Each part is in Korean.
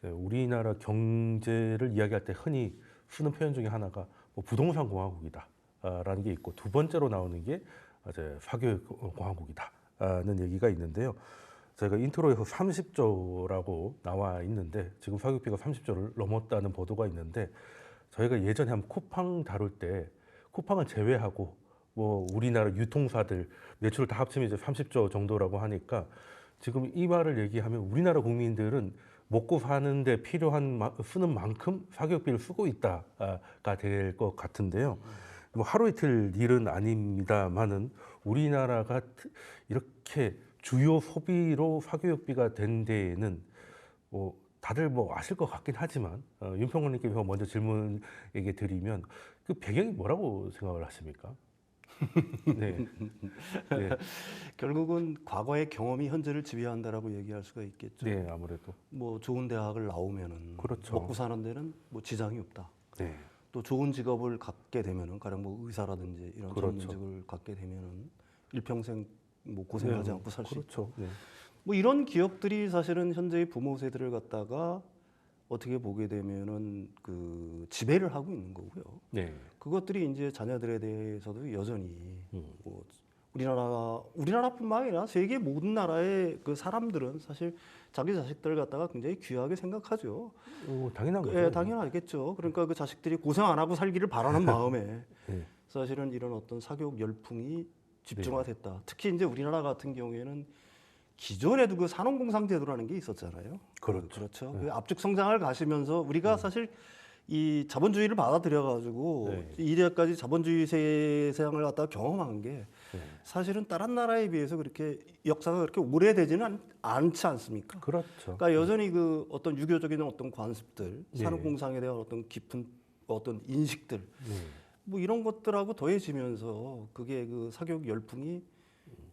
네, 우리나라 경제를 이야기할 때 흔히 쓰는 표현 중에 하나가 뭐 부동산 공화국이다라는 게 있고 두 번째로 나오는 게 이제 사교육 공화국이다라는 얘기가 있는데요. 저희가 인트로에서 30조라고 나와 있는데 지금 사교육비가 30조를 넘었다는 보도가 있는데 저희가 예전에 한번 쿠팡 다룰 때 쿠팡을 제외하고 뭐 우리나라 유통사들 매출 다 합치면 이제 30조 정도라고 하니까 지금 이 말을 얘기하면 우리나라 국민들은 먹고 사는데 필요한 쓰는 만큼 사교육비를 쓰고 있다가 될 것 같은데요. 뭐 하루 이틀 일은 아닙니다만은 우리나라가 이렇게 주요 소비로 사교육비가 된 데에는 뭐 다들 뭐 아실 것 같긴 하지만 윤평원님께 먼저 질문에게 드리면 그 배경이 뭐라고 생각을 하십니까? 네. 네. 결국은 과거의 경험이 현재를 지배한다라고 얘기할 수가 있겠죠. 네, 아무래도. 뭐 좋은 대학을 나오면은 그렇죠. 먹고 사는 데는 뭐 지장이 없다. 네. 또 좋은 직업을 갖게 되면은 가령 뭐 의사라든지 이런 그렇죠. 전문직을 갖게 되면은 일평생 뭐 고생하지 않고 살 수 있다. 그렇죠. 네. 뭐 이런 기업들이 사실은 현재의 부모 세대를 갖다가 어떻게 보게 되면은 그 지배를 하고 있는 거고요. 네. 그것들이 이제 자녀들에 대해서도 여전히 뭐 우리나라뿐만 아니라 세계 모든 나라의 그 사람들은 사실 자기 자식들을 갖다가 굉장히 귀하게 생각하죠. 당연한 거죠. 예, 당연하겠죠. 그러니까 그 자식들이 고생 안 하고 살기를 바라는 마음에 네. 사실은 이런 어떤 사교육 열풍이 집중화됐다. 특히 이제 우리나라 같은 경우에는 기존에도 그 산업공상 제도라는 게 있었잖아요. 그렇죠. 그 압축 성장을 가시면서 우리가 사실 이 자본주의를 받아들여가지고 이래까지 자본주의 세상을 갖다가 경험한 게 사실은 다른 나라에 비해서 그렇게 역사가 그렇게 오래되지는 않지 않습니까? 그렇죠. 그러니까 여전히 그 어떤 유교적인 어떤 관습들, 산업공상에 대한 어떤 깊은 어떤 인식들, 뭐 이런 것들하고 더해지면서 그게 그 사교육 열풍이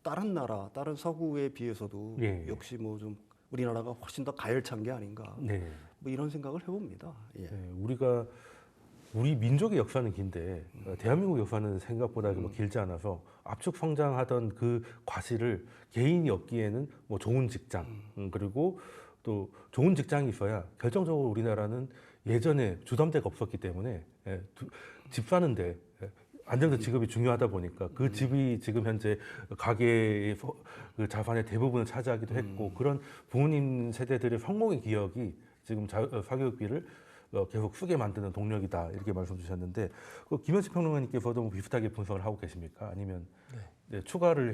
다른 나라, 다른 서구에 비해서도 역시 뭐 좀 우리나라가 훨씬 더 가열찬 게 아닌가. 뭐 이런 생각을 해봅니다. 예. 네, 우리 민족의 역사는 긴데 대한민국 역사는 생각보다 뭐 길지 않아서 압축 성장하던 그 과실을 개인이 얻기에는 뭐 좋은 직장 그리고 또 좋은 직장이 있어야 결정적으로 우리나라는 예전에 주담대가 없었기 때문에 집 사는데 안정적 직업이 중요하다 보니까 그 집이 지금 현재 가계의 그 자산의 대부분을 차지하기도 했고 그런 부모님 세대들의 성공의 기억이 지금 사교육비를 계속 쓰게 만드는 동력이다 이렇게 말씀 주셨는데 김현식 평론가님께서도 뭐 비슷하게 분석을 하고 계십니까? 아니면 추가로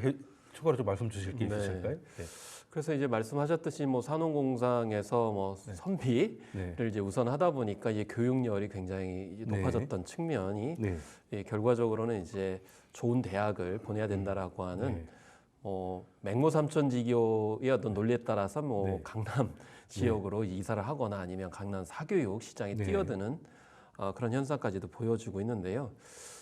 좀 말씀 주실 게 있으실까요? 네. 그래서 이제 말씀하셨듯이 뭐 산업공상에서 뭐 선비를 이제 우선하다 보니까 이제 교육열이 굉장히 이제 높아졌던 측면이 결과적으로는 이제 좋은 대학을 보내야 된다라고 하는 맹모삼천지교의 어떤 논리에 따라서 뭐 강남 지역으로 이사를 하거나 아니면 강남 사교육 시장에 뛰어드는 그런 현상까지도 보여주고 있는데요.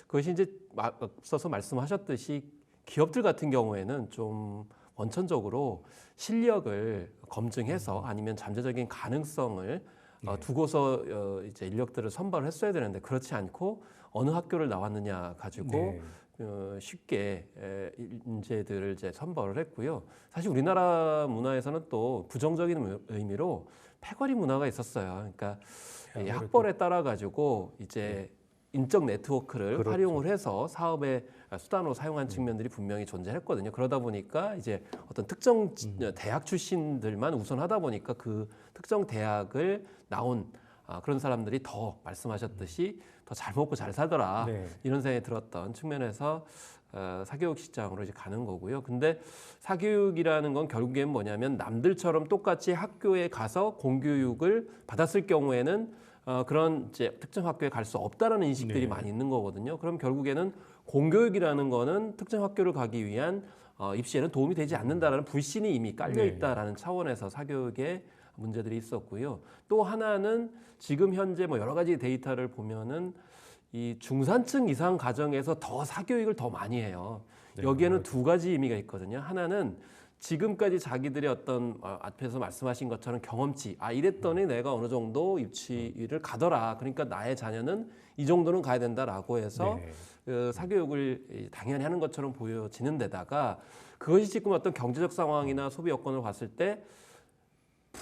그것이 이제 앞서서 말씀하셨듯이 기업들 같은 경우에는 좀 원천적으로 실력을 검증해서 아니면 잠재적인 가능성을 두고서 이제 인력들을 선발을 했어야 되는데 그렇지 않고 어느 학교를 나왔느냐 가지고 쉽게 인재들을 이제 선발을 했고요. 사실 우리나라 문화에서는 또 부정적인 의미로 패거리 문화가 있었어요. 그러니까 이 학벌에 따라 가지고 이제 인적 네트워크를 활용을 해서 사업의 수단으로 사용한 측면들이 분명히 존재했거든요. 그러다 보니까 이제 어떤 특정 대학 출신들만 우선하다 보니까 그 특정 대학을 나온 그런 사람들이 더 말씀하셨듯이 더 잘 먹고 잘 살더라 이런 생각이 들었던 측면에서 사교육 시장으로 이제 가는 거고요. 근데 사교육이라는 건 결국엔 뭐냐면 남들처럼 똑같이 학교에 가서 공교육을 받았을 경우에는 그런 이제 특정 학교에 갈 수 없다라는 인식들이 많이 있는 거거든요. 그럼 결국에는 공교육이라는 거는 특정 학교를 가기 위한 입시에는 도움이 되지 않는다라는 불신이 이미 깔려 있다라는 차원에서 사교육에 문제들이 있었고요. 또 하나는 지금 현재 뭐 여러 가지 데이터를 보면은 이 중산층 이상 가정에서 더 사교육을 더 많이 해요. 여기에는 두 가지 의미가 있거든요. 하나는 지금까지 자기들의 어떤 앞에서 말씀하신 것처럼 경험치, 이랬더니 내가 어느 정도 입시를 가더라. 그러니까 나의 자녀는 이 정도는 가야 된다라고 해서 그 사교육을 당연히 하는 것처럼 보여지는 데다가 그것이 지금 어떤 경제적 상황이나 소비 여건을 봤을 때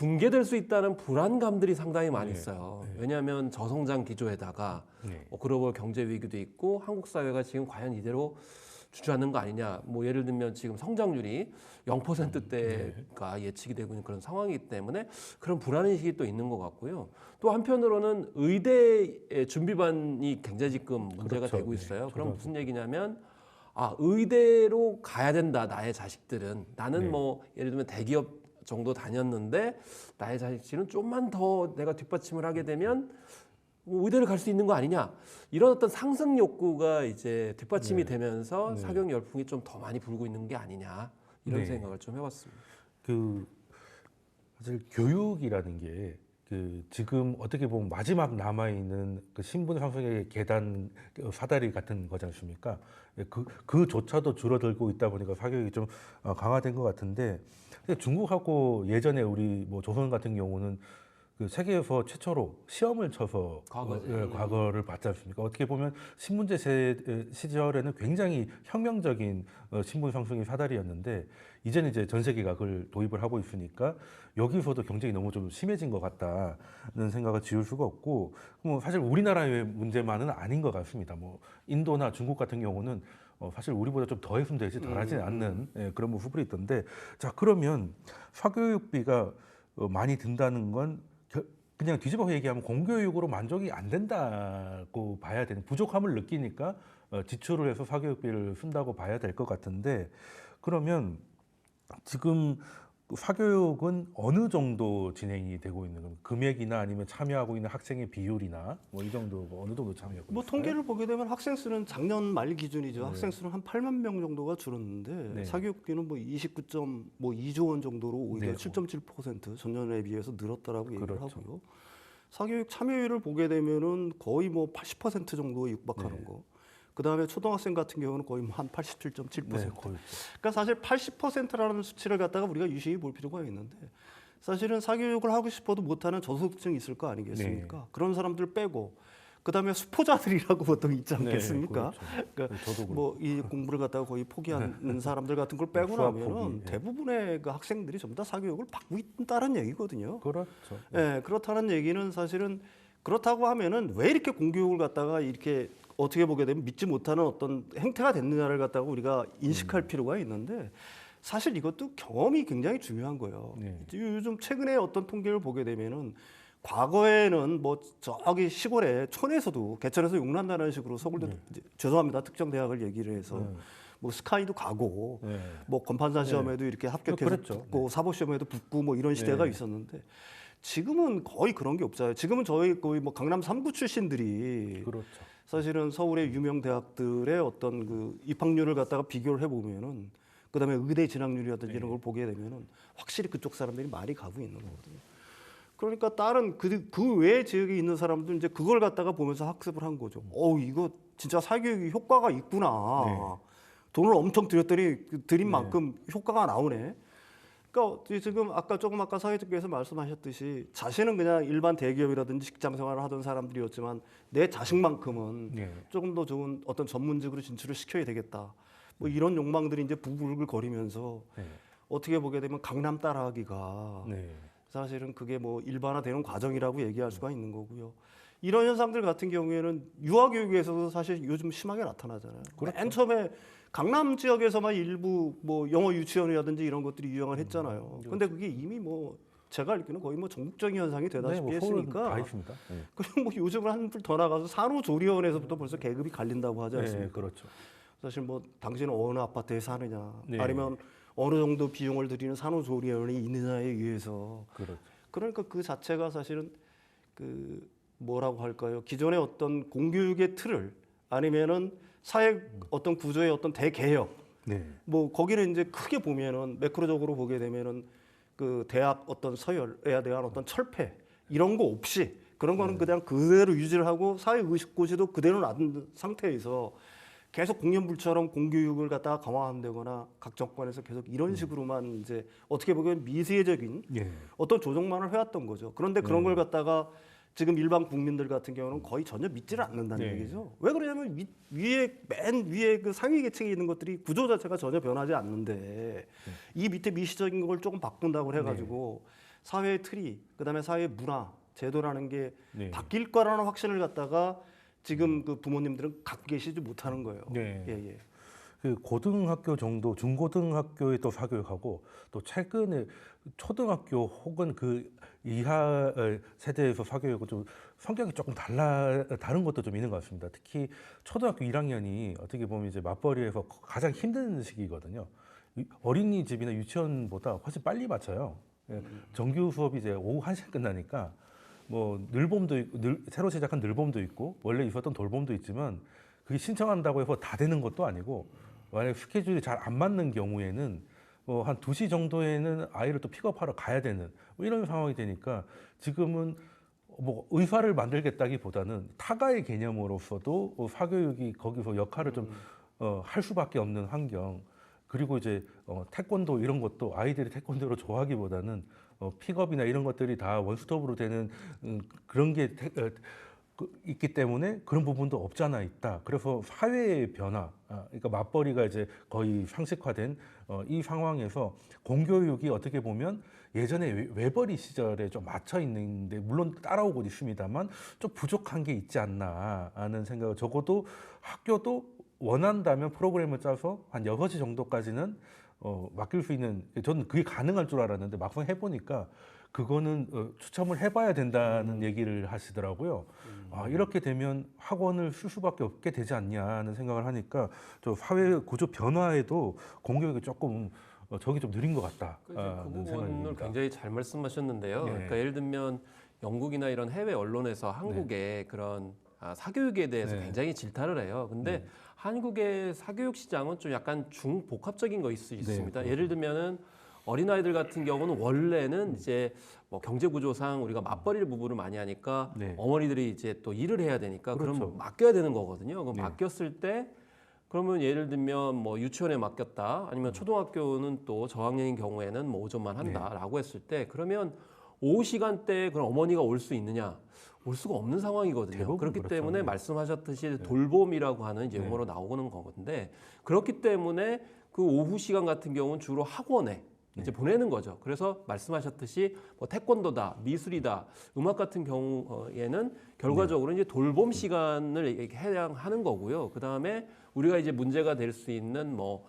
붕괴될 수 있다는 불안감들이 상당히 많이 네. 있어요. 네. 왜냐하면 저성장 기조에다가 네. 글로벌 경제 위기도 있고 한국 사회가 지금 과연 이대로 주저앉는 거 아니냐. 뭐 예를 들면 지금 성장률이 0%대가 예측이 되고 있는 그런 상황이기 때문에 그런 불안의식이 또 있는 것 같고요. 또 한편으로는 의대 준비반이 굉장히 지금 문제가 그렇죠. 되고 있어요. 네. 그럼 무슨 얘기냐면 의대로 가야 된다. 나의 자식들은. 나는 네. 뭐 예를 들면 대기업 정도 다녔는데 나의 자식들은 좀만 더 내가 뒷받침을 하게 되면 의대를 갈 수 있는 거 아니냐 이런 어떤 상승 욕구가 이제 뒷받침이 되면서 사교육 열풍이 좀 더 많이 불고 있는 게 아니냐 이런 생각을 좀 해봤습니다. 그 사실 교육이라는 게 그 지금 어떻게 보면 마지막 남아 있는 그 신분 상승의 계단 사다리 같은 거지 않습니까? 그조차도 줄어들고 있다 보니까 사교육이 좀 강화된 것 같은데 근데 중국하고 예전에 우리 뭐 조선 같은 경우는 그 세계에서 최초로 시험을 쳐서 과거를 봤지 않습니까? 어떻게 보면 신문제 시절에는 굉장히 혁명적인 신분 상승의 사다리였는데 이제는 이제 전 세계가 그걸 도입을 하고 있으니까 여기서도 경쟁이 너무 좀 심해진 것 같다는 생각을 지울 수가 없고 뭐 사실 우리나라의 문제만은 아닌 것 같습니다. 뭐 인도나 중국 같은 경우는 사실 우리보다 좀 더 했으면 되지 덜하지 않는 그런 모습이 있던데 자 그러면 사교육비가 많이 든다는 건 그냥 뒤집어 얘기하면 공교육으로 만족이 안 된다고 봐야 되는 부족함을 느끼니까 지출을 해서 사교육비를 쓴다고 봐야 될 것 같은데 그러면 지금 사교육은 어느 정도 진행이 되고 있는 건가요? 금액이나 아니면 참여하고 있는 학생의 비율이나 뭐 이 정도 어느 정도 참여하고 뭐 있을까요? 통계를 보게 되면 학생 수는 작년 말 기준이죠. 학생 수는 한 8만 명 정도가 줄었는데 사교육비는 뭐 29.2조 원 정도로 오히려 7.7% 전년에 비해서 늘었다라고 얘기를 하고요. 사교육 참여율을 보게 되면은 거의 뭐 80% 정도에 육박하는 거. 그 다음에 초등학생 같은 경우는 거의 한 87.7%. 그러니까 사실 80%라는 수치를 갖다가 우리가 유심히 볼 필요가 있는데 사실은 사교육을 하고 싶어도 못하는 저소득층이 있을 거 아니겠습니까? 그런 사람들 빼고 그 다음에 수포자들이라고 보통 있지 않겠습니까? 그러니까 뭐 이 공부를 갖다가 거의 포기하는 사람들 같은 걸 빼고 나면은 대부분의 그 학생들이 전부 다 사교육을 받고 있다는 얘기거든요. 그렇죠. 그렇다는 얘기는 사실은 그렇다고 하면은 왜 이렇게 공교육을 갖다가 이렇게 어떻게 보게 되면 믿지 못하는 어떤 행태가 됐느냐를 갖다가 우리가 인식할 필요가 있는데 사실 이것도 경험이 굉장히 중요한 거예요. 요즘 최근에 어떤 통계를 보게 되면은 과거에는 뭐 저기 시골에 촌에서도 개천에서 용난다는 식으로 서울대 죄송합니다 특정 대학을 얘기를 해서 뭐 스카이도 가고 뭐 건판사 시험에도 이렇게 합격해서 붙고 사법 시험에도 붙고 뭐 이런 시대가 있었는데 지금은 거의 그런 게 없어요. 지금은 저희 거의 뭐 강남 3구 출신들이 사실은 서울의 유명 대학들의 어떤 그 입학률을 갖다가 비교를 해보면은 그다음에 의대 진학률이라든지 이런 걸 보게 되면은 확실히 그쪽 사람들이 많이 가고 있는 거거든요. 그러니까 다른 그 외 지역에 있는 사람들은 이제 그걸 갖다가 보면서 학습을 한 거죠. 이거 진짜 사교육이 효과가 있구나. 돈을 엄청 들였더니 들인 만큼 효과가 나오네. 그러니까 지금 아까 사회자께서 말씀하셨듯이 자신은 그냥 일반 대기업이라든지 직장 생활을 하던 사람들이었지만 내 자식만큼은 조금 더 좋은 어떤 전문직으로 진출을 시켜야 되겠다. 뭐 이런 욕망들이 이제 부글부글거리면서 어떻게 보게 되면 강남 따라하기가 사실은 그게 뭐 일반화되는 과정이라고 얘기할 수가 있는 거고요. 이런 현상들 같은 경우에는 유아교육에서도 사실 요즘 심하게 나타나잖아요. 맨 처음에 강남 지역에서만 일부 뭐 영어 유치원이라든지 이런 것들이 유행을 했잖아요. 근데 그게 이미 뭐 제가 알기로는 거의 뭐 전국적인 현상이 되다시피 했으니까. 다 있습니다. 그리고 뭐 요즘은 한 줄 더 나가서 산후조리원에서부터 벌써 계급이 갈린다고 하지 않습니까? 그렇죠. 사실 뭐 당신은 어느 아파트에 사느냐, 아니면 어느 정도 비용을 들이는 산후조리원이 있느냐에 의해서. 그러니까 그 자체가 사실은 그 뭐라고 할까요? 기존의 어떤 공교육의 틀을 아니면은 사회 어떤 구조의 어떤 대개혁, 뭐 거기는 이제 크게 보면은 매크로적으로 보게 되면은 그 대학 어떤 서열에 대한 어떤 철폐 이런 거 없이 그런 거는 그냥 그대로 유지를 하고 사회 의식고시도 그대로 놔둔 상태에서 계속 공연불처럼 공교육을 갖다가 강화한다거나 각 정권에서 계속 이런 식으로만 이제 어떻게 보면 미세적인 어떤 조정만을 해왔던 거죠. 그런데 그런 걸 갖다가 지금 일반 국민들 같은 경우는 거의 전혀 믿지를 않는다는 얘기죠. 왜 그러냐면 맨 위에 그 상위 계층에 있는 것들이 구조 자체가 전혀 변하지 않는데 이 밑에 미시적인 걸 조금 바꾼다고 해가지고 사회의 틀이, 그다음에 사회의 문화, 제도라는 게 네. 바뀔 거라는 확신을 갖다가 지금 그 부모님들은 갖고 계시지 못하는 거예요. 네. 예, 예. 그 고등학교 정도, 중고등학교에 또 사교육하고 또 최근에 초등학교 혹은 그 이하 세대에서 사교육은 좀 성격이 조금 다른 것도 좀 있는 것 같습니다. 특히 초등학교 1학년이 어떻게 보면 이제 맞벌이에서 가장 힘든 시기거든요. 어린이집이나 유치원보다 훨씬 빨리 마쳐요. 예, 정규 수업이 이제 오후 1시에 끝나니까 뭐 늘봄도 새로 시작한 늘봄도 있고 원래 있었던 돌봄도 있지만 그게 신청한다고 해서 다 되는 것도 아니고 만약 스케줄이 잘 안 맞는 경우에는 한 2시 정도에는 아이를 또 픽업하러 가야 되는 뭐 이런 상황이 되니까 지금은 뭐 의사를 만들겠다기보다는 타가의 개념으로서도 사교육이 거기서 역할을 좀 할 수밖에 없는 환경. 그리고 이제 태권도 이런 것도 아이들이 태권도를 좋아하기보다는 픽업이나 이런 것들이 다 원스톱으로 되는 그런 게 있기 때문에 그런 부분도 없잖아 있다. 그래서 사회의 변화, 그러니까 맞벌이가 이제 거의 상식화된 이 상황에서 공교육이 어떻게 보면 예전에 외벌이 시절에 좀 맞춰 있는데 물론 따라오고 있습니다만 좀 부족한 게 있지 않나 하는 생각을 적어도 학교도 원한다면 프로그램을 짜서 한 6시 정도까지는 맡길 수 있는 저는 그게 가능할 줄 알았는데 막상 해보니까 그거는 추첨을 해봐야 된다는 얘기를 하시더라고요. 이렇게 되면 학원을 쓸 수밖에 없게 되지 않냐는 생각을 하니까 저 사회 구조 변화에도 공교육이 조금 저기 좀 느린 것 같다. 그 부분을 굉장히 잘 말씀하셨는데요. 네. 그러니까 예를 들면 영국이나 이런 해외 언론에서 한국의 그런 사교육에 대해서 네. 굉장히 질타를 해요. 근데 한국의 사교육 시장은 좀 약간 중복합적인 거 있습니다. 예를 들면은 어린아이들 같은 경우는 원래는 이제 뭐 경제 구조상 우리가 맞벌이 부부를 많이 하니까 네. 어머니들이 이제 또 일을 해야 되니까 그렇죠. 그럼 맡겨야 되는 거거든요. 그럼 네. 맡겼을 때 그러면 예를 들면 뭐 유치원에 맡겼다 아니면 초등학교는 또 저학년인 경우에는 뭐 오전만 한다라고 했을 때 그러면 오후 시간대에 그럼 어머니가 올 수 있느냐? 올 수가 없는 상황이거든요. 대부분 그렇기 그렇죠. 때문에 네. 말씀하셨듯이 돌봄이라고 하는 이제 용어로 나오는 건데 그렇기 때문에 그 오후 시간 같은 경우는 주로 학원에 이제 보내는 거죠. 그래서 말씀하셨듯이 뭐 태권도다, 미술이다, 음악 같은 경우에는 결과적으로 이제 돌봄 시간을 해당하는 거고요. 그 다음에 우리가 이제 문제가 될 수 있는 뭐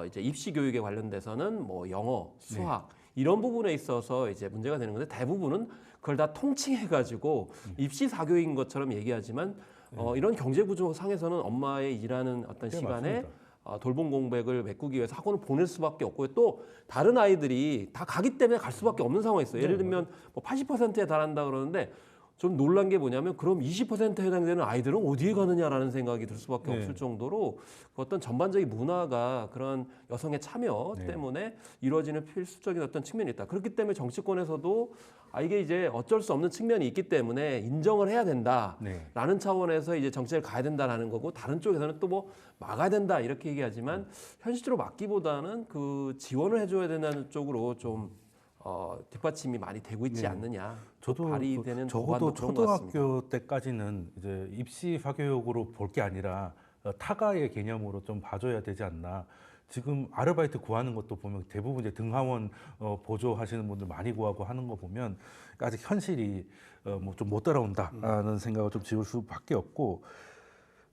이제 입시 교육에 관련돼서는 뭐 영어, 수학 이런 부분에 있어서 이제 문제가 되는 건데 대부분은 그걸 다 통칭해가지고 입시 사교육인 것처럼 얘기하지만 이런 경제 구조 상에서는 엄마의 일하는 어떤 네, 시간에 맞습니다. 돌봄 공백을 메꾸기 위해서 학원을 보낼 수밖에 없고요. 또 다른 아이들이 다 가기 때문에 갈 수밖에 없는 상황이 있어요. 예를 들면 뭐 80%에 달한다 그러는데 좀 놀란 게 뭐냐면 그럼 20%에 해당되는 아이들은 어디에 가느냐라는 생각이 들 수밖에 없을 정도로 그 어떤 전반적인 문화가 그런 여성의 참여 때문에 이루어지는 필수적인 어떤 측면이 있다. 그렇기 때문에 정치권에서도 이게 이제 어쩔 수 없는 측면이 있기 때문에 인정을 해야 된다라는 차원에서 이제 정책을 가야 된다라는 거고 다른 쪽에서는 또 뭐 막아야 된다 이렇게 얘기하지만 현실적으로 막기보다는 그 지원을 해줘야 된다는 쪽으로 좀 뒷받침이 많이 되고 있지 않느냐. 저도 발휘되는 적어도 법안도 그런 것 같습니다. 초등학교 때까지는 이제 입시 사교육으로 볼 게 아니라 타가의 개념으로 좀 봐줘야 되지 않나. 지금 아르바이트 구하는 것도 보면 대부분 이제 등하원 보조하시는 분들 많이 구하고 하는 거 보면 아직 현실이 뭐 좀 못 따라온다라는 생각을 좀 지울 수밖에 없고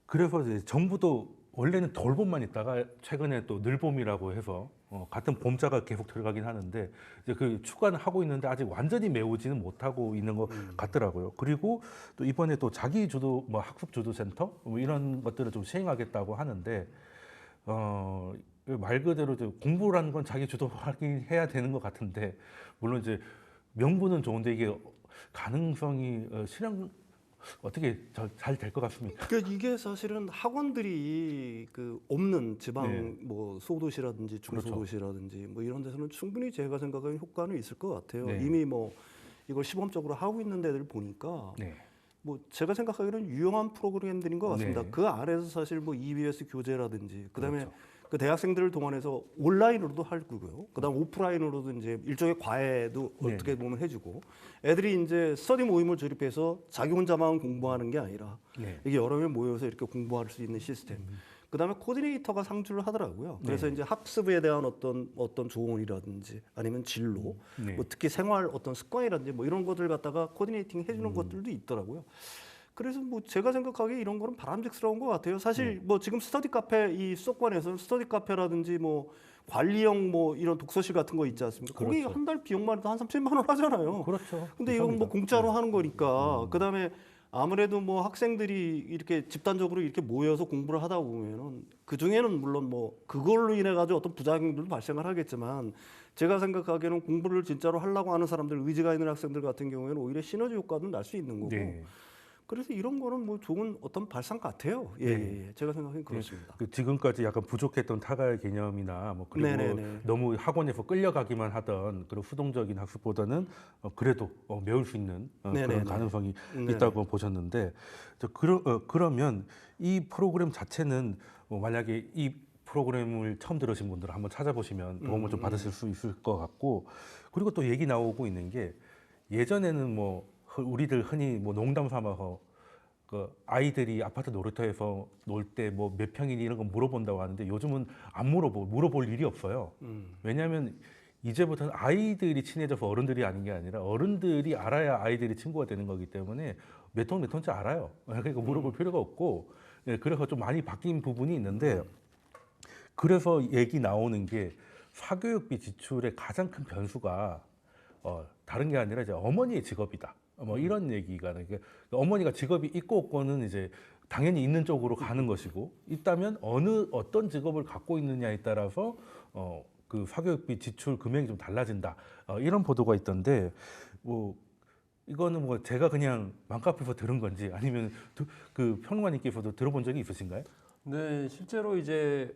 그래서 이제 정부도 원래는 돌봄만 있다가 최근에 또 늘봄이라고 해서 같은 봄자가 계속 들어가긴 하는데 이제 그 추가는 하고 있는데 아직 완전히 메우지는 못하고 있는 것 같더라고요. 그리고 또 이번에 또 자기 주도 뭐 학습 주도 센터 뭐 이런 것들을 좀 시행하겠다고 하는데 말 그대로 이제 공부라는 건 자기 주도하긴 해야 되는 것 같은데 물론 이제 명분은 좋은데 이게 가능성이 실행 어떻게 잘 될 것 같습니까? 그러니까 이게 사실은 학원들이 그 없는 지방 뭐 소도시라든지 중소도시라든지 뭐 이런 데서는 충분히 제가 생각하는 효과는 있을 것 같아요. 이미 뭐 이걸 시범적으로 하고 있는 데들 보니까 뭐 제가 생각하기로는 유용한 프로그램들인 것 같습니다. 그 아래에서 사실 뭐 EBS 교재라든지 그다음에 그 대학생들을 동원해서 온라인으로도 할 거고요. 그다음 오프라인으로도 이제 일종의 과외도 어떻게 보면 해주고 애들이 이제 스터디 모임을 조립해서 자기 혼자만 공부하는 게 아니라 이게 여러 명 모여서 이렇게 공부할 수 있는 시스템. 그다음에 코디네이터가 상주를 하더라고요. 그래서 이제 학습에 대한 어떤 조언이라든지 아니면 진로, 네. 뭐 특히 생활 어떤 습관이라든지 뭐 이런 것들 갖다가 코디네이팅 해주는 것들도 있더라고요. 그래서 뭐 제가 생각하기에 이런 거는 바람직스러운 것 같아요. 사실 뭐 지금 스터디 카페 이 수도권에서는 스터디 카페라든지 뭐 관리형 뭐 이런 독서실 같은 거 있지 않습니까? 거기 그렇죠. 한 달 비용만 해도 한 30만 원 하잖아요. 그렇죠. 근데 이건 뭐 비쌉니다. 공짜로 하는 거니까. 그다음에 아무래도 뭐 학생들이 이렇게 집단적으로 이렇게 모여서 공부를 하다 보면은 그 중에는 물론 뭐 그걸로 인해 가지고 어떤 부작용들도 발생을 하겠지만 제가 생각하기에는 공부를 진짜로 하려고 하는 사람들, 의지가 있는 학생들 같은 경우에는 오히려 시너지 효과도 날 수 있는 거고. 네. 그래서 이런 거는 뭐 좋은 어떤 발상 같아요. 예, 예, 예. 제가 생각하기엔 그렇습니다. 그 지금까지 약간 부족했던 타가의 개념이나 뭐 그리고 네네네. 너무 학원에서 끌려가기만 하던 그런 수동적인 학습보다는 그래도 배울 수 있는 그런 네네네. 가능성이 네네. 있다고 보셨는데 그러면 이 프로그램 자체는 만약에 이 프로그램을 처음 들으신 분들은 한번 찾아보시면 도움을 좀 받으실 수 있을 것 같고 그리고 또 얘기 나오고 있는 게 예전에는 뭐 우리들 흔히 뭐 농담 삼아서 그 아이들이 아파트 놀이터에서 놀 때 뭐 몇 평이니 이런 거 물어본다고 하는데 요즘은 안 물어볼 일이 없어요. 왜냐하면 이제부터는 아이들이 친해져서 어른들이 아닌 게 아니라 어른들이 알아야 아이들이 친구가 되는 거기 때문에 몇 ton지 알아요. 그러니까 물어볼 필요가 없고 그래서 좀 많이 바뀐 부분이 있는데 그래서 얘기 나오는 게 사교육비 지출의 가장 큰 변수가 다른 게 아니라 이제 어머니의 직업이다. 뭐 이런 얘기가 나요. 그러니까 어머니가 직업이 있고 없고는 이제 당연히 있는 쪽으로 가는 것이고 있다면 어떤 직업을 갖고 있느냐에 따라서 그 사교육비 지출 금액이 좀 달라진다. 이런 보도가 있던데 뭐 이거는 뭐 제가 그냥 맘카페에서 들은 건지 아니면 그 평론가님께서도 들어본 적이 있으신가요? 네, 실제로 이제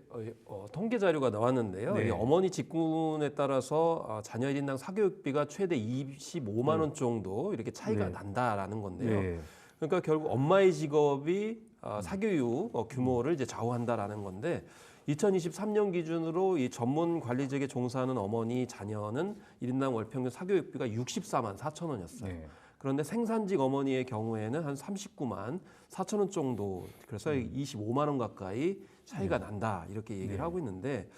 통계 자료가 나왔는데요. 네. 이 어머니 직군에 따라서 자녀 1인당 사교육비가 최대 25만 원 정도 이렇게 차이가 네. 난다라는 건데요. 네. 그러니까 결국 엄마의 직업이 사교육 규모를 이제 좌우한다라는 건데 2023년 기준으로 이 전문 관리직에 종사하는 어머니 자녀는 1인당 월 평균 사교육비가 64만 4천 원이었어요. 네. 그런데 생산직 어머니의 경우에는 한 39만 4천 원 정도, 그래서 25만 원 가까이 차이가 난다 이렇게 얘기를 하고 있는데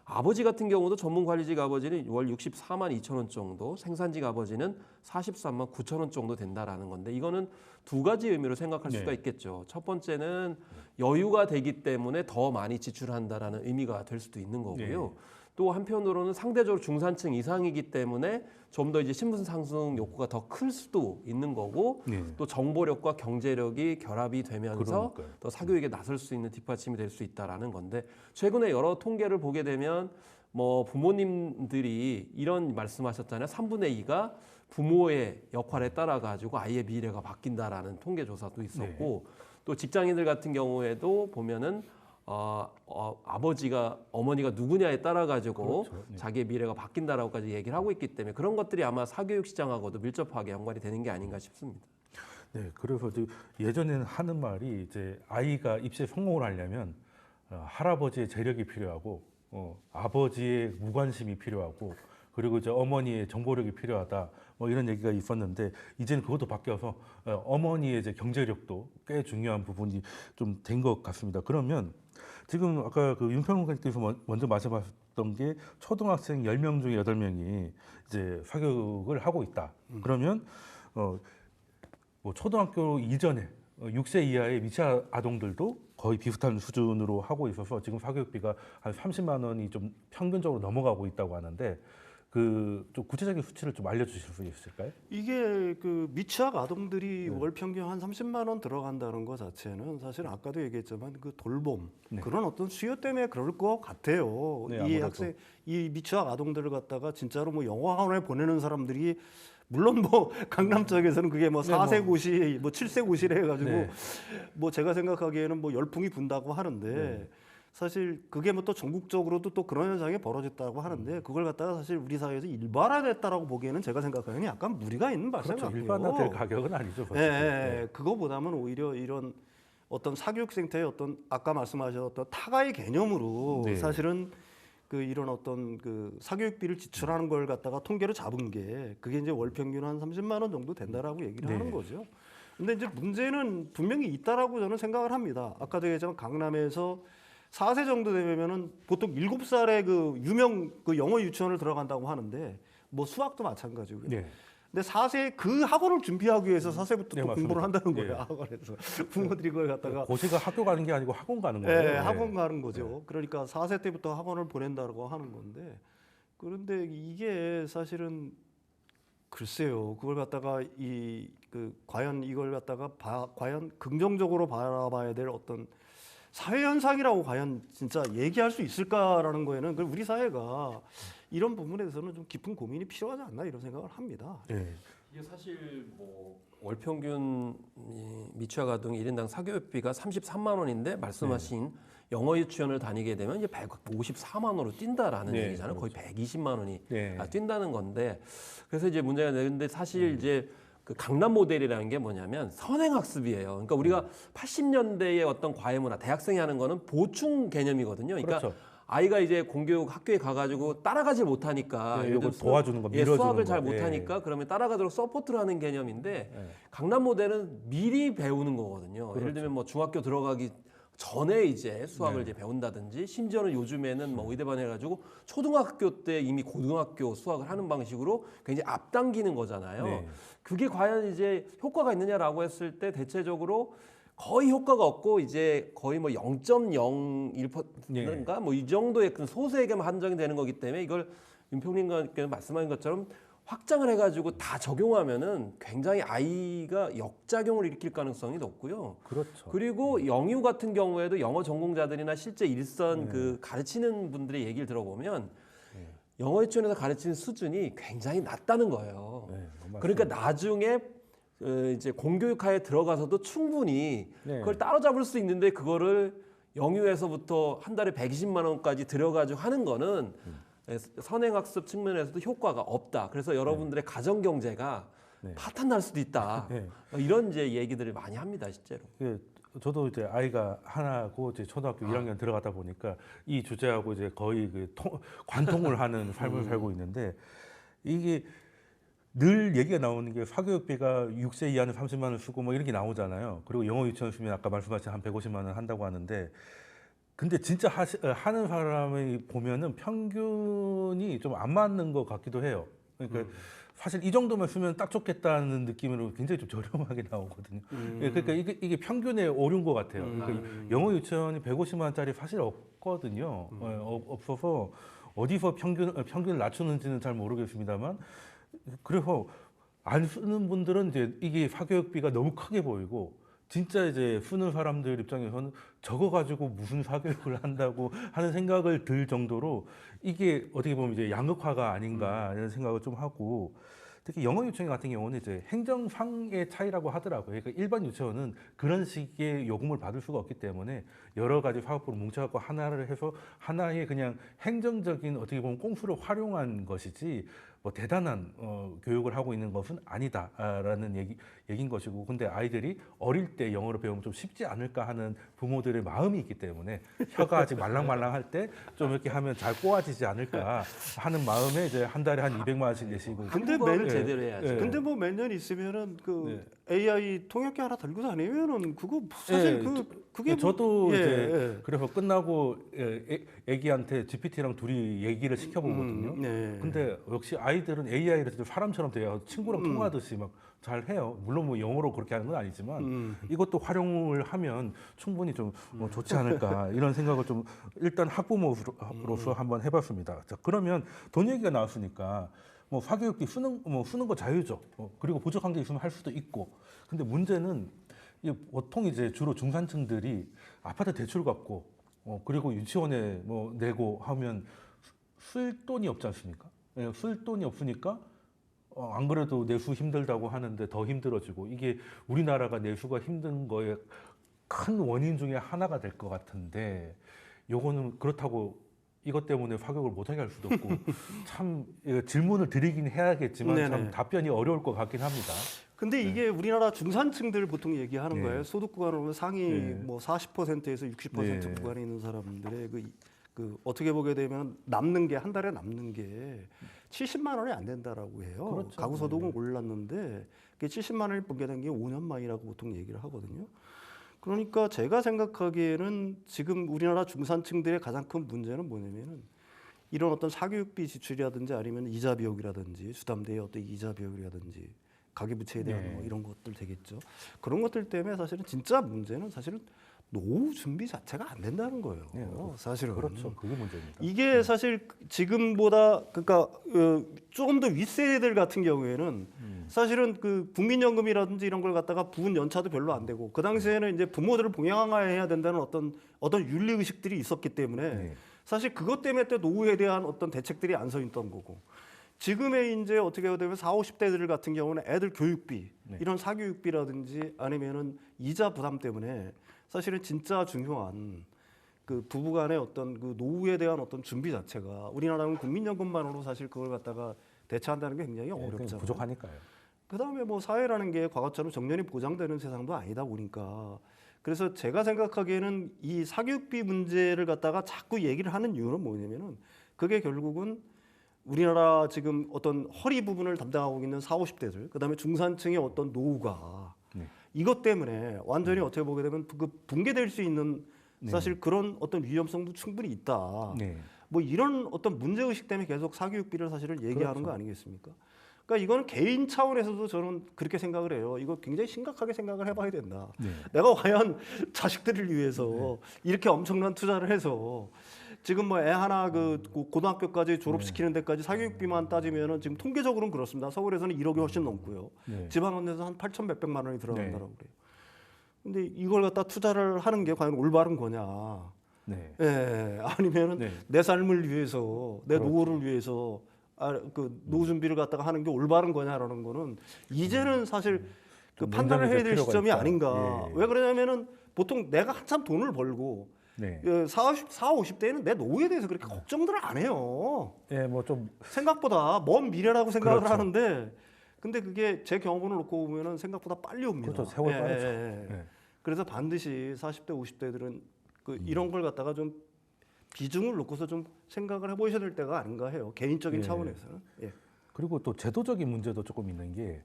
아버지 같은 경우도 전문 관리직 아버지는 월 64만 2천 원 정도, 생산직 아버지는 43만 9천 원 정도 된다라는 건데 이거는 두 가지 의미로 생각할 수가 있겠죠. 첫 번째는 여유가 되기 때문에 더 많이 지출한다라는 의미가 될 수도 있는 거고요. 또 한편으로는 상대적으로 중산층 이상이기 때문에 좀 더 이제 신분 상승 욕구가 더 클 수도 있는 거고 또 정보력과 경제력이 결합이 되면서 그러니까요. 더 사교육에 나설 수 있는 뒷받침이 될 수 있다라는 건데 최근에 여러 통계를 보게 되면 뭐 부모님들이 이런 말씀하셨잖아요. 3분의 2가 부모의 역할에 따라 가지고 아이의 미래가 바뀐다라는 통계 조사도 있었고 또 직장인들 같은 경우에도 보면은 아버지가 어머니가 누구냐에 따라 가지고 자기의 미래가 바뀐다라고까지 얘기를 하고 있기 때문에 그런 것들이 아마 사교육 시장하고도 밀접하게 연관이 되는 게 아닌가 싶습니다. 네, 그래서 예전에는 하는 말이 이제 아이가 입시에 성공을 하려면 할아버지의 재력이 필요하고 아버지의 무관심이 필요하고 그리고 이제 어머니의 정보력이 필요하다. 뭐 이런 얘기가 있었는데 이제는 그것도 바뀌어서 어머니의 이제 경제력도 꽤 중요한 부분이 좀 된 것 같습니다. 그러면 지금 아까 그 윤평론가님께서 먼저 말씀하셨던 게 초등학생 10명 중에 8명이 이제 사교육을 하고 있다. 그러면 뭐 초등학교 이전에 6세 이하의 미취학 아동들도 거의 비슷한 수준으로 하고 있어서 지금 사교육비가 한 30만 원이 좀 평균적으로 넘어가고 있다고 하는데 그 좀 구체적인 수치를 좀 알려주실 수 있을까요? 이게 그 미취학 아동들이 월 평균 한 30만 원 들어간다는 것 자체는 사실 아까도 얘기했지만 그 돌봄 그런 어떤 수요 때문에 그럴 것 같아요. 네, 이 아무래도. 학생 이 미취학 아동들을 갖다가 진짜로 뭐 영어학원에 보내는 사람들이 물론 뭐 강남 쪽에서는 그게 뭐 4세 고시, 뭐 7세 고시를 해가지고 뭐 제가 생각하기에는 뭐 열풍이 분다고 하는데 사실 그게 뭐 또 전국적으로도 또 그런 현상이 벌어졌다고 하는데 그걸 갖다가 사실 우리 사회에서 일반화됐다라고 보기에는 제가 생각하기에는 약간 무리가 있는 발상 그렇죠. 같아요. 일반화될 가격은 아니죠. 예, 예. 그거보다는 오히려 이런 어떤 사교육생태의 어떤 아까 말씀하셨던 타가의 개념으로 사실은 그 이런 어떤 그 사교육비를 지출하는 걸 갖다가 통계로 잡은 게 그게 이제 월 평균 한 30만 원 정도 된다라고 얘기를 하는 거죠. 근데 이제 문제는 분명히 있다라고 저는 생각을 합니다. 아까도 얘기했지만 강남에서 4세 정도 되면은 보통 7살에 그 유명 그 영어 유치원을 들어간다고 하는데 뭐 수학도 마찬가지고요. 네. 근데 4세 그 학원을 준비하기 위해서 4세부터 네, 또 공부를 맞습니다. 한다는 거예요. 예. 학원에서 부모들이 그걸 갖다가 고시가 학교 가는 게 아니고 학원 가는 거예요. 예, 학원 가는 거죠. 그러니까 4세 때부터 학원을 보낸다고 하는 건데 그런데 이게 사실은 글쎄요. 그걸 갖다가 이 그 과연 이걸 갖다가 과연 긍정적으로 바라봐야 될 어떤 사회 현상이라고 과연 진짜 얘기할 수 있을까라는 거에는 그 우리 사회가 이런 부분에서는 좀 깊은 고민이 필요하지 않나 이런 생각을 합니다. 예. 이게 사실 뭐 월평균 미취학 아동 1인당 사교육비가 33만 원인데 말씀하신 영어 유치원을 다니게 되면 이제 154만 원으로 뛴다라는 네, 얘기잖아요. 거의 120만 원이 네. 뛴다는 건데 그래서 이제 문제가 되는데 사실 이제 그 강남 모델이라는 게 뭐냐면 선행학습이에요. 그러니까 우리가 80년대의 어떤 과외문화, 대학생이 하는 거는 보충 개념이거든요. 그러니까 그렇죠. 아이가 이제 공교육 학교에 가가지고 따라가지 못하니까 네, 예를 이거 들어 도와주는 거, 밀어주는 수학을 잘 거. 못하니까 그러면 따라가도록 서포트를 하는 개념인데 강남 모델은 미리 배우는 거거든요. 예를 들면 뭐 중학교 들어가기 전에 이제 수학을 이제 배운다든지 심지어는 요즘에는 뭐 의대반 해가지고 초등학교 때 이미 고등학교 수학을 하는 방식으로 굉장히 앞당기는 거잖아요. 네. 그게 과연 이제 효과가 있느냐라고 했을 때 대체적으로 거의 효과가 없고 이제 거의 뭐 0.01%인가 뭐 이 정도의 그 소수에게만 한정이 되는 거기 때문에 이걸 윤평님께서 말씀하신 것처럼 확장을 해가지고 다 적용하면은 굉장히 아이가 역작용을 일으킬 가능성이 높고요. 그렇죠. 그리고 영유 같은 경우에도 영어 전공자들이나 실제 일선 그 가르치는 분들의 얘기를 들어보면 영어 유치원에서 가르치는 수준이 굉장히 낮다는 거예요. 네, 맞습니다. 그러니까 나중에 이제 공교육화에 들어가서도 충분히 네. 그걸 따로잡을 수 있는데 그거를 영유에서부터 한 달에 120만 원까지 들여가지고 하는 거는 선행학습 측면에서도 효과가 없다. 그래서 여러분들의 가정 경제가 파탄 날 수도 있다. 이런 이제 얘기들을 많이 합니다, 실제로. 저도 이제 아이가 하나고 이제 초등학교 1학년 들어가다 보니까 이 주제하고 이제 거의 그 관통을 하는 삶을 살고 있는데 이게 늘 얘기가 나오는 게 사교육비가 6세 이하는 30만 원 쓰고 뭐 이런 게 나오잖아요. 그리고 영어 유치원 쓰면 아까 말씀하신 한 150만 원 한다고 하는데 근데 진짜 하는 사람이 보면은 평균이 좀 안 맞는 것 같기도 해요. 그러니까 사실 이 정도만 쓰면 딱 좋겠다는 느낌으로 굉장히 좀 저렴하게 나오거든요. 그러니까 이게 평균에 오른 것 같아요. 그러니까 영어 유치원이 150만 원짜리 사실 없거든요. 없어서 어디서 평균을 낮추는지는 잘 모르겠습니다만 그래서 안 쓰는 분들은 이제 이게 사교육비가 너무 크게 보이고 진짜 이제 쓰는 사람들 입장에서는 저거 가지고 무슨 사교육을 한다고 하는 생각을 들 정도로 이게 어떻게 보면 이제 양극화가 아닌가 이런 생각을 좀 하고 특히 영어 유치원 같은 경우는 이제 행정상의 차이라고 하더라고요. 그러니까 일반 유치원은 그런 식의 요금을 받을 수가 없기 때문에 여러 가지 사업부를 뭉쳐갖고 하나를 해서 하나의 그냥 행정적인 어떻게 보면 꼼수를 활용한 것이지 뭐 대단한 교육을 하고 있는 것은 아니다라는 얘기인 것이고 근데 아이들이 어릴 때 영어를 배우면 좀 쉽지 않을까 하는 부모들의 마음이 있기 때문에 혀가 아직 말랑말랑할 때 좀 이렇게 하면 잘 꼬아지지 않을까 하는 마음에 이제 한 달에 한 200만 원씩 내시고 근데 한국어를 제대로 해야죠. 근데 뭐 몇 년 있으면은 그 AI 통역기 하나 들고 다니면은 그거 사실 그게 저도 예, 이제 그래서 끝나고 애기한테 GPT랑 둘이 얘기를 시켜보거든요. 근데 역시 아이들은 AI를 사람처럼 돼요. 친구랑 통화하듯이 막 잘 해요. 물론 뭐 영어로 그렇게 하는 건 아니지만 이것도 활용을 하면 충분히 좀 좋지 않을까 이런 생각을 좀 일단 학부모로서 한번 해봤습니다. 자, 그러면 돈 얘기가 나왔으니까 뭐 사교육비 쓰는 거 자유죠. 그리고 부족한 게 있으면 할 수도 있고. 근데 문제는 보통 이제 주로 중산층들이 아파트 대출 갚고 그리고 유치원에 뭐 내고 하면 쓸 돈이 없지 않습니까? 쓸 돈이 없으니까 안 그래도 내수 힘들다고 하는데 더 힘들어지고 이게 우리나라가 내수가 힘든 거에 큰 원인 중에 하나가 될 것 같은데 요거는 그렇다고 이것 때문에 사교육을 못하게 할 수도 없고 참 질문을 드리긴 해야겠지만 참 답변이 어려울 것 같긴 합니다. 근데 이게 우리나라 중산층들 보통 얘기하는 거예요. 소득 구간으로 상위 뭐 40%에서 60% 구간에 있는 사람들의 그 어떻게 보게 되면 남는 게 한 달에 남는 게 70만 원이 안 된다라고 해요. 그렇죠. 가구 소득은 올랐는데 그 70만 원이 붕괴된 게 5년 만이라고 보통 얘기를 하거든요. 그러니까 제가 생각하기에는 지금 우리나라 중산층들의 가장 큰 문제는 뭐냐면은 이런 어떤 사교육비 지출이라든지 아니면 이자 비용이라든지 주담대의 어떤 이자 비용이라든지 가계부채에 대한 뭐 이런 것들 되겠죠. 그런 것들 때문에 사실은 진짜 문제는 사실은 노후 준비 자체가 안 된다는 거예요. 사실은 그렇죠. 그게 문제입니다. 이게 사실 지금보다 그러니까 조금 더 윗세대들 같은 경우에는 사실은 그 국민연금이라든지 이런 걸 갖다가 부은 연차도 별로 안 되고 그 당시에는 이제 부모들을 봉양해야 된다는 어떤 윤리 의식들이 있었기 때문에 사실 그것 때문에 또 노후에 대한 어떤 대책들이 안 서 있던 거고 지금의 이제 어떻게 되면 40, 50대들 같은 경우는 애들 교육비 이런 사교육비라든지 아니면은 이자 부담 때문에 사실은 진짜 중요한 그 부부간의 어떤 그 노후에 대한 어떤 준비 자체가 우리나라는 국민연금만으로 사실 그걸 갖다가 대처한다는 게 굉장히 어렵잖아요. 부족하니까요. 그다음에 뭐 사회라는 게 과거처럼 정년이 보장되는 세상도 아니다 보니까 그래서 제가 생각하기에는 이 사교육비 문제를 갖다가 자꾸 얘기를 하는 이유는 뭐냐면은 그게 결국은 우리나라 지금 어떤 허리 부분을 담당하고 있는 40, 50대들 그다음에 중산층의 어떤 노후가 이것 때문에 완전히 어떻게 보게 되면 그 붕괴될 수 있는 사실 그런 어떤 위험성도 충분히 있다. 뭐 이런 어떤 문제의식 때문에 계속 사교육비를 사실은 얘기하는 거 아니겠습니까? 그러니까 이거는 개인 차원에서도 저는 그렇게 생각을 해요. 이거 굉장히 심각하게 생각을 해봐야 된다. 내가 과연 자식들을 위해서 이렇게 엄청난 투자를 해서 지금 뭐 애 하나 그 고등학교까지 졸업시키는 데까지 사교육비만 따지면은 지금 통계적으로는 그렇습니다. 서울에서는 1억이 훨씬 넘고요. 지방은 데서 한 8천 몇백만 원이 들어간다고 그래요. 근데 이걸 갖다 투자를 하는 게 과연 올바른 거냐? 아니면은 내 삶을 위해서 내 노후를 위해서 그 노후 준비를 갖다가 하는 게 올바른 거냐라는 거는 이제는 사실 그 판단을 해야 될 시점이 아닌가. 왜 그러냐면은 보통 내가 한참 돈을 벌고 40, 50대에는 내 노후에 대해서 그렇게 걱정들을 안 해요. 뭐 좀 생각보다 먼 미래라고 생각을 하는데 근데 그게 제 경험을 놓고 보면은 생각보다 빨리 옵니다. 그렇죠. 세월 빠르죠. 그래서 반드시 40대, 50대들은 그 이런 걸 갖다가 좀 비중을 놓고서 좀 생각을 해보셔야 될 때가 아닌가 해요. 개인적인 차원에서는. 그리고 또 제도적인 문제도 조금 있는 게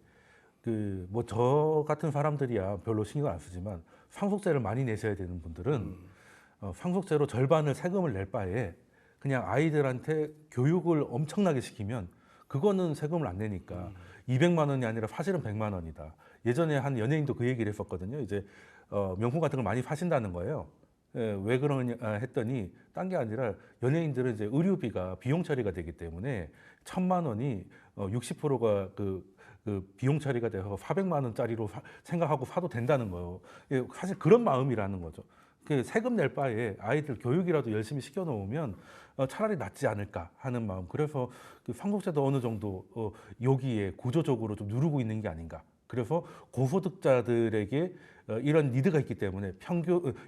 그 뭐 저 같은 사람들이야 별로 신경 안 쓰지만 상속세를 많이 내셔야 되는 분들은 상속세로 절반을 세금을 낼 바에 그냥 아이들한테 교육을 엄청나게 시키면 그거는 세금을 안 내니까 200만 원이 아니라 사실은 100만 원이다. 예전에 한 연예인도 그 얘기를 했었거든요. 이제 명품 같은 걸 많이 사신다는 거예요. 왜 그러냐 했더니 딴 게 아니라 연예인들은 이제 의료비가 비용 처리가 되기 때문에 1,000만 원이 60%가 그 비용 처리가 돼서 400만 원짜리로 생각하고 사도 된다는 거예요. 사실 그런 마음이라는 거죠. 그 세금 낼 바에 아이들 교육이라도 열심히 시켜놓으면 차라리 낫지 않을까 하는 마음. 그래서 그 상속세도 어느 정도 여기에 구조적으로 좀 누르고 있는 게 아닌가. 그래서 고소득자들에게 이런 니드가 있기 때문에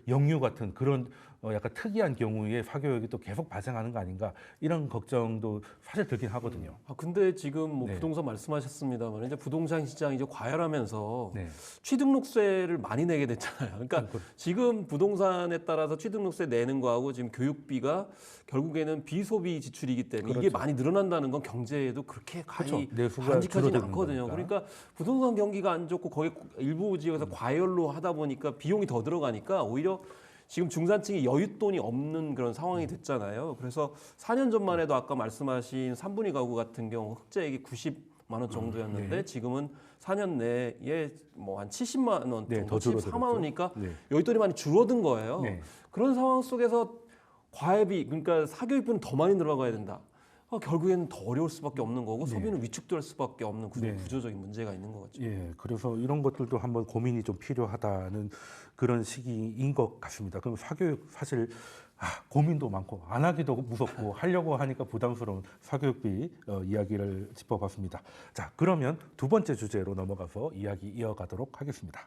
영유 같은 그런 약간 특이한 경우에 사교육이 또 계속 발생하는 거 아닌가 이런 걱정도 사실 들긴 하거든요. 근데 지금 뭐 부동산 말씀하셨습니다만 이제 부동산 시장이 이제 과열하면서 취등록세를 많이 내게 됐잖아요. 그러니까 지금 부동산에 따라서 취등록세 내는 거하고 지금 교육비가 결국에는 비소비 지출이기 때문에 이게 많이 늘어난다는 건 경제에도 그렇게 가히 반직하지는 않거든요. 그러니까 부동산 경기가 안 좋고 거기 일부 지역에서 과열로 하다 보니까 비용이 더 들어가니까 오히려 지금 중산층이 여윳돈이 없는 그런 상황이 됐잖아요. 그래서 4년 전만 해도 아까 말씀하신 3분위 가구 같은 경우 흑자액이 90만 원 정도였는데 지금은 4년 내에 뭐 한 70만 원 정도, 74만 원이니까 여윳돈이 많이 줄어든 거예요. 그런 상황 속에서 과외비, 그러니까 사교육비는 더 많이 들어가야 된다. 결국에는 더 어려울 수밖에 없는 거고 소비는 위축될 수밖에 없는 구조적인 문제가 있는 것 같죠. 그래서 이런 것들도 한번 고민이 좀 필요하다는 그런 시기인 것 같습니다. 그럼 사교육 사실 고민도 많고 안 하기도 무섭고 하려고 하니까 부담스러운 사교육비 이야기를 짚어봤습니다. 자, 그러면 두 번째 주제로 넘어가서 이야기 이어가도록 하겠습니다.